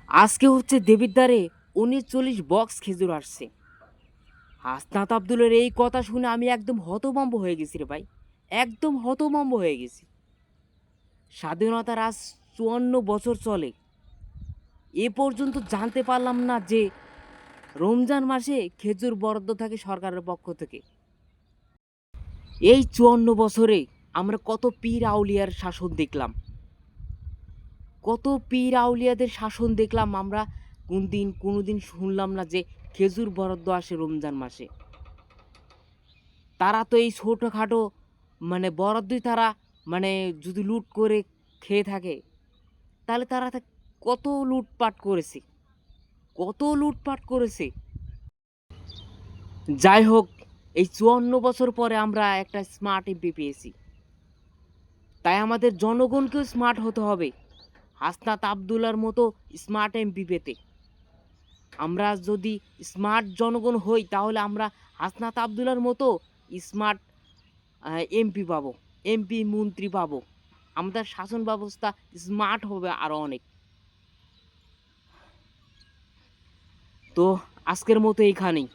আজকে হচ্ছে দেবিদ্বারে 39 বক্স খেজুর আসছে। হাসনাত আব্দুলের এই কথা শুনে আমি একদম হতভম্ব হয়ে গেছি রে ভাই, একদম হতভম্ব হয়ে গেছি। স্বাধীনতার আজ 54 বছর চলে, এ পর্যন্ত জানতে পারলাম না যে রমজান মাসে খেজুর বরাদ্দ থাকে সরকারের পক্ষ থেকে। এই 54 বছরে আমরা কত পীর আউলিয়ার শাসন দেখলাম, কত পীর আউলিয়াদের শাসন দেখলাম আমরা। কোনোদিন শুনলাম না যে খেজুর বরাদ্দ আসে রমজান মাসে। তারা তো এই ছোটোখাটো বরাদ্দই তারা যদি লুট করে খেয়ে থাকে, তাহলে তারা কত লুটপাট করেছে, কত লুটপাট করেছে। যাই হোক, এই 54 বছর পরে আমরা একটা স্মার্ট এমপি পেয়েছি, তাই আমাদের জনগণকেও স্মার্ট হতে হবে হাসনাত আবদুল্লার মতো স্মার্ট এমপি পেতে। আমরা যদি স্মার্ট জনগণ হই তাহলে আমরা হাসনাত আবদুল্লার মতো স্মার্ট এমপি পাবো, এমপি মন্ত্রী পাবো। আমাদের শাসন ব্যবস্থা স্মার্ট হবে আরও অনেক। তো আজকের মতো এইখানেই।